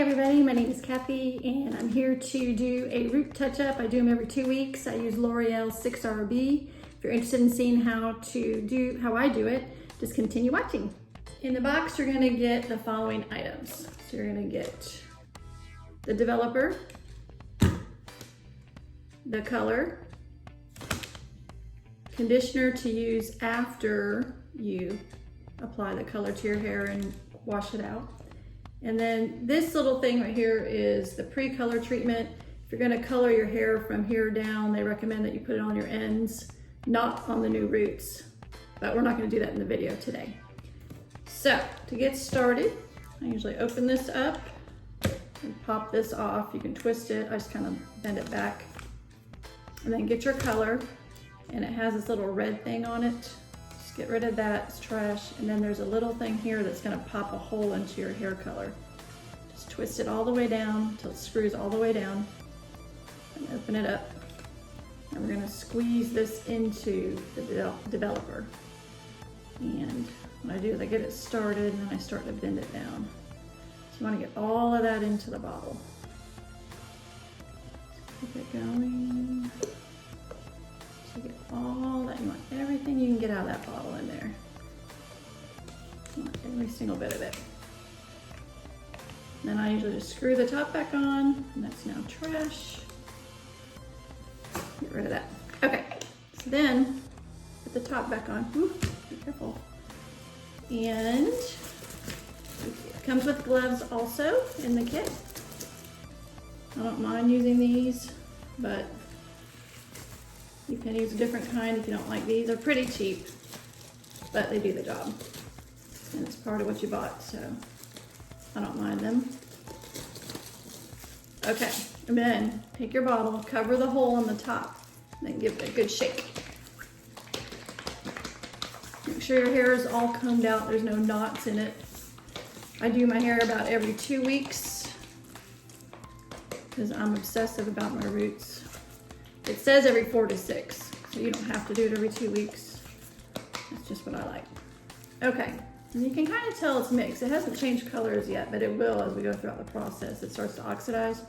everybody, my name is Kathy and I'm here to do a root touch-up. I do them every 2 weeks. I use L'Oreal 6RB. If you're interested in seeing how I do it, just continue watching. In the box, you're gonna get the following items. So you're gonna get the developer, the color, conditioner to use after you apply the color to your hair and wash it out. And then this little thing right here is the pre-color treatment. If you're gonna color your hair from here down, they recommend that you put it on your ends, not on the new roots. But we're not gonna do that in the video today. So to get started, I usually open this up and pop this off. You can twist it, I just kind of bend it back. And then get your color, and it has this little red thing on it. Just get rid of that, it's trash. And then there's a little thing here that's gonna pop a hole into your hair color. Just twist it all the way down until it screws all the way down. And open it up. And we're gonna squeeze this into the developer. And what I do is I get it started and then I start to bend it down. So you wanna get all of that into the bottle. Keep it going. So you get all that, you want everything you can get out of that bottle in there. You want every single bit of it. Then I usually just screw the top back on, and that's now trash. Get rid of that. Okay, so then put the top back on. Ooh, be careful. And it comes with gloves also in the kit. I don't mind using these, but you can use a different kind if you don't like these. They're pretty cheap, but they do the job. And it's part of what you bought, so I don't mind them. Okay, and then take your bottle, cover the hole on the top, and then give it a good shake. Make sure your hair is all combed out, there's no knots in it. I do my hair about every 2 weeks because I'm obsessive about my roots. It says every 4 to 6, so you don't have to do it every 2 weeks. That's just what I like. Okay, and you can kind of tell it's mixed. It hasn't changed colors yet, but it will as we go throughout the process. It starts to oxidize.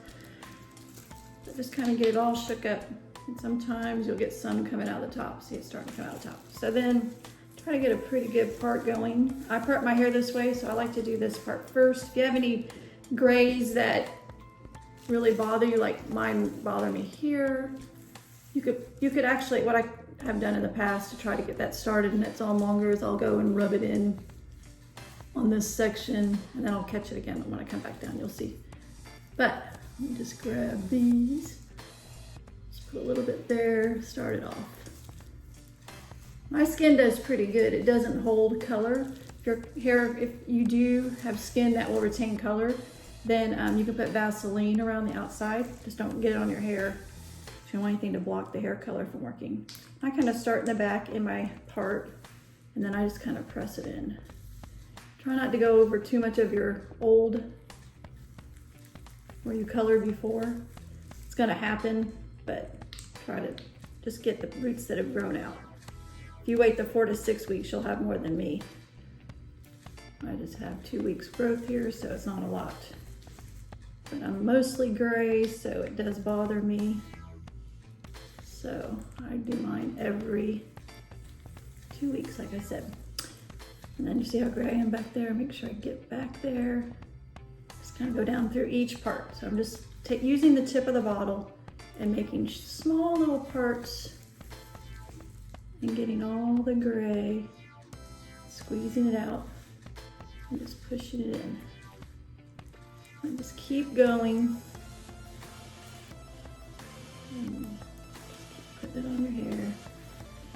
So just kind of get it all shook up. And sometimes you'll get some coming out of the top. See, it's starting to come out of the top. So then try to get a pretty good part going. I part my hair this way, so I like to do this part first. If you have any grays that really bother you, like mine bother me here, you could actually, what I have done in the past to try to get that started and it's on longer, is I'll go and rub it in on this section and then I'll catch it again when I come back down, you'll see. But let me just grab these, just put a little bit there, start it off. My skin does pretty good. It doesn't hold color. If your hair, if you do have skin that will retain color, then you can put Vaseline around the outside. Just don't get it on your hair. You don't want anything to block the hair color from working. I kind of start in the back in my part, and then I just kind of press it in. Try not to go over too much of your old, where you colored before. It's gonna happen, but try to just get the roots that have grown out. If you wait the 4 to 6 weeks, you'll have more than me. I just have 2 weeks growth here, so it's not a lot. But I'm mostly gray, so it does bother me. So I do mine every 2 weeks, like I said. And then you see how gray I am back there? Make sure I get back there. Just kind of go down through each part. So I'm just using the tip of the bottle and making small little parts and getting all the gray, squeezing it out and just pushing it in. And just keep going. And put that on your hair.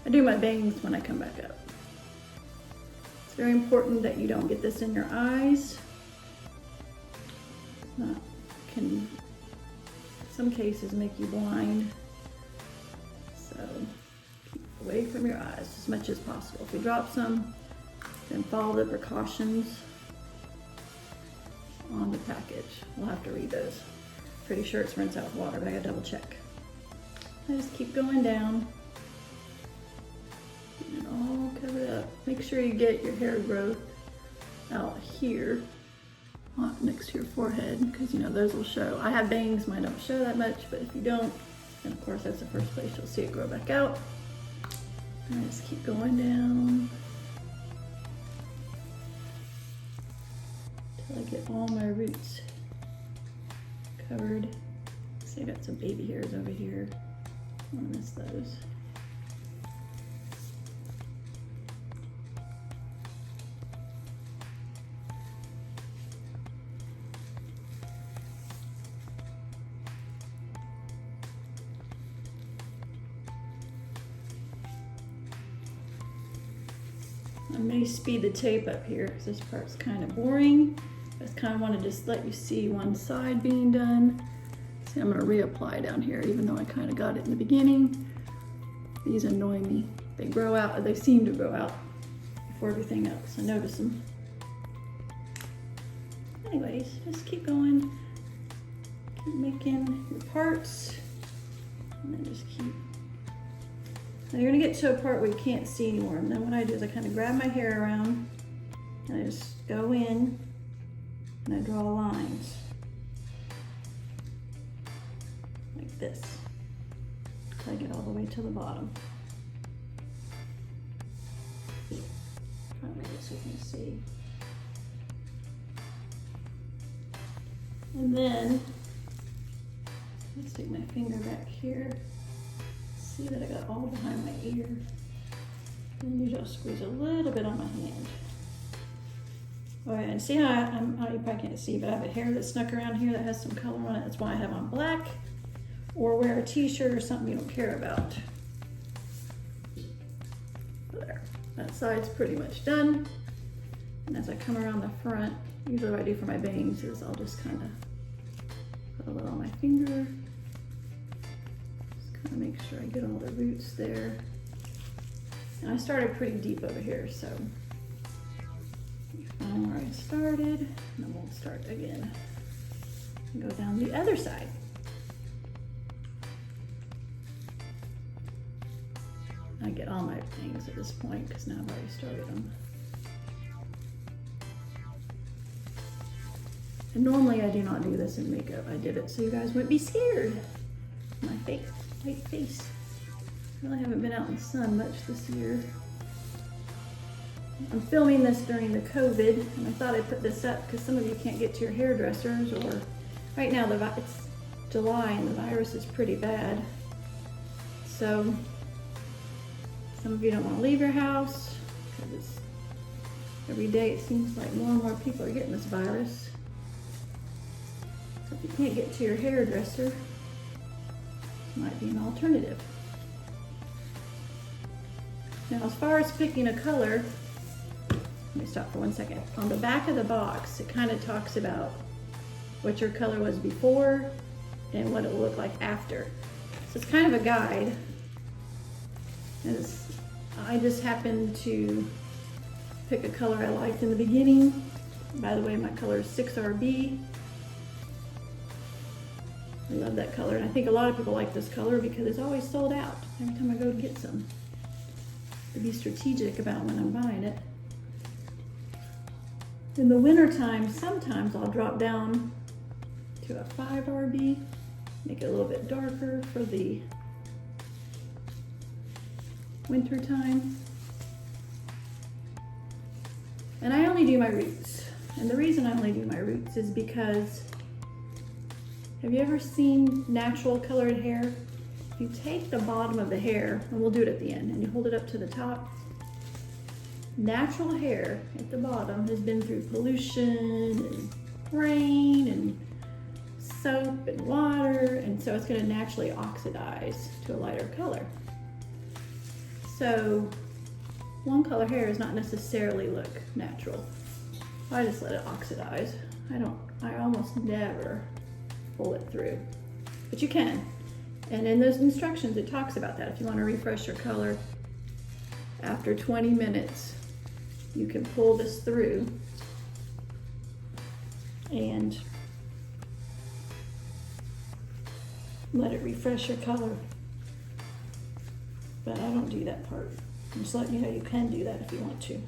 I do my bangs when I come back up. It's very important that you don't get this in your eyes. That can, in some cases, make you blind. So keep away from your eyes as much as possible. If you drop some, then follow the precautions on the package. We'll have to read those. Pretty sure it's rinse out with water, but I gotta double check. I just keep going down. Get it all covered up. Make sure you get your hair growth out here next to your forehead, because you know those will show. I have bangs, mine don't show that much, but if you don't, then of course that's the first place you'll see it grow back out. And I just keep going down until I get all my roots covered. See, I got some baby hairs over here. I don't miss those. I may speed the tape up here because this part's kind of boring. I just kind of want to just let you see one side being done. See, I'm going to reapply down here even though I kind of got it in the beginning. These annoy me. They grow out, they seem to grow out before everything else. I notice them. Anyways, just keep going. Keep making your parts. And then just keep. Now you're gonna get to a part where you can't see anymore. And then what I do is I kind of grab my hair around and I just go in and I draw lines like this. So I get all the way to the bottom. Try to make it so you can see. And then let's take my finger back here. See that I got all behind my ear. And you just squeeze a little bit on my hand. Oh yeah, and see how you probably can't see, but I have a hair that's snuck around here that has some color on it. That's why I have on black. Or wear a t-shirt or something you don't care about. There, that side's pretty much done. And as I come around the front, usually what I do for my bangs is I'll just kind of put a little on my finger. Kind of make sure I get all the roots there. And I started pretty deep over here, so you find where I started, and then we'll start again. And go down the other side. I get all my things at this point because now I've already started them. And normally I do not do this in makeup. I did it so you guys wouldn't be scared. My face. White face. I really haven't been out in the sun much this year. I'm filming this during the COVID, and I thought I'd put this up because some of you can't get to your hairdressers, or right now it's July and the virus is pretty bad. So some of you don't want to leave your house because every day it seems like more and more people are getting this virus. So if you can't get to your hairdresser, might be an alternative. Now, as far as picking a color, let me stop for 1 second. On the back of the box, it kind of talks about what your color was before and what it will look like after. So it's kind of a guide. I just happened to pick a color I liked in the beginning. By the way, my color is 6RB. I love that color, and I think a lot of people like this color because it's always sold out every time I go to get some. To be strategic about when I'm buying it. In the wintertime, sometimes I'll drop down to a 5RB, make it a little bit darker for the winter time. And I only do my roots. And the reason I only do my roots is because, have you ever seen natural colored hair? If you take the bottom of the hair, and we'll do it at the end, and you hold it up to the top, natural hair at the bottom has been through pollution and rain and soap and water, and so it's going to naturally oxidize to a lighter color. So one color hair does not necessarily look natural. I just let it oxidize. I almost never pull it through, but you can. And in those instructions, it talks about that. If you want to refresh your color after 20 minutes, you can pull this through and let it refresh your color. But I don't do that part. I'm just letting you know you can do that if you want to.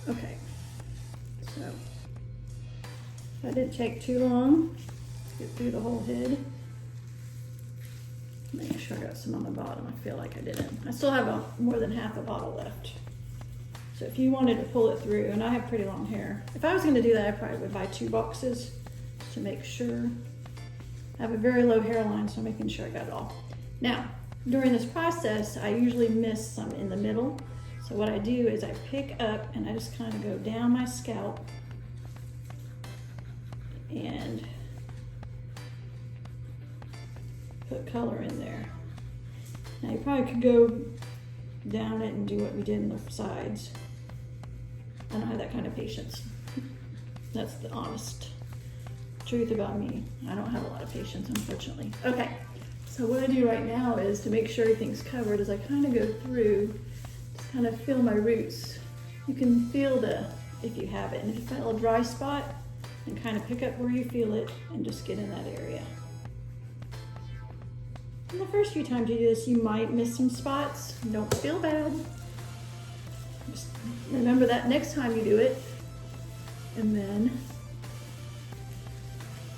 Okay, so That didn't take too long to get through the whole head. Make sure I got some on the bottom. I feel like I didn't. I still have more than half a bottle left. So if you wanted to pull it through, and I have pretty long hair. If I was gonna do that, I probably would buy 2 boxes to make sure. I have a very low hairline, so I'm making sure I got it all. Now, during this process, I usually miss some in the middle. So what I do is I pick up and I just kind of go down my scalp and put color in there. Now you probably could go down it and do what we did in the sides. I don't have that kind of patience. That's the honest truth about me. I don't have a lot of patience, unfortunately. Okay, so what I do right now is to make sure everything's covered is I kind of go through, just kind of feel my roots. You can feel if you have it, and if you find a little dry spot, and kind of pick up where you feel it and just get in that area. And the first few times you do this, you might miss some spots. Don't feel bad. Just remember that next time you do it, and then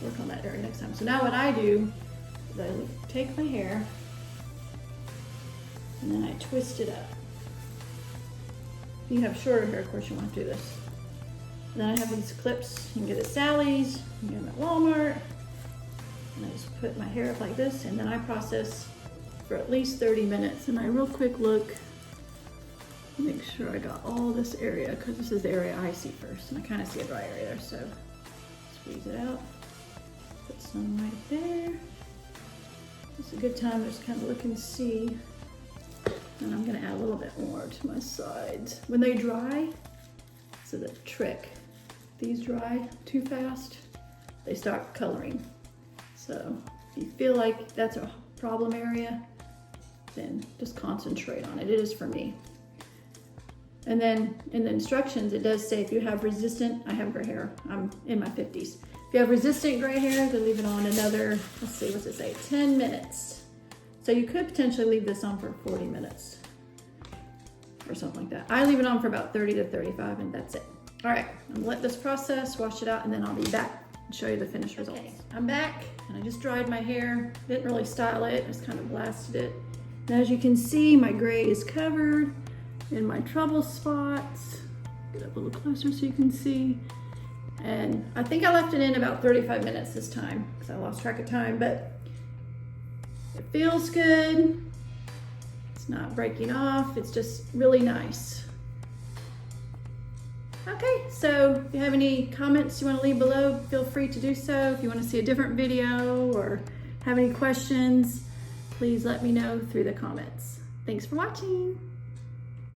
work on that area next time. So now what I do is I take my hair and then I twist it up. If you have shorter hair, of course you want to do this. And then I have these clips. You can get at Sally's, you can get them at Walmart. And I just put my hair up like this, and then I process for at least 30 minutes. And I real quick look, make sure I got all this area, because this is the area I see first, and I kind of see a dry area there, so squeeze it out. Put some right there. It's a good time to just kind of look and see. And I'm gonna add a little bit more to my sides. When they dry, this is a trick. If these dry too fast, they start coloring. So if you feel like that's a problem area, then just concentrate on it. It is for me. And then in the instructions, it does say if you have resistant, I have gray hair, I'm in my 50s. If you have resistant gray hair, then leave it on another, let's see, what's it say, 10 minutes. So you could potentially leave this on for 40 minutes or something like that. I leave it on for about 30 to 35 and that's it. All right, I'm gonna let this process, wash it out, and then I'll be back and show you the finished results. Okay, I'm back and I just dried my hair. Didn't really style it, just kind of blasted it. And as you can see, my gray is covered in my trouble spots. Get up a little closer so you can see. And I think I left it in about 35 minutes this time because I lost track of time, but it feels good. It's not breaking off. It's just really nice. Okay, so if you have any comments you want to leave below, feel free to do so. If you want to see a different video or have any questions, please let me know through the comments. Thanks for watching.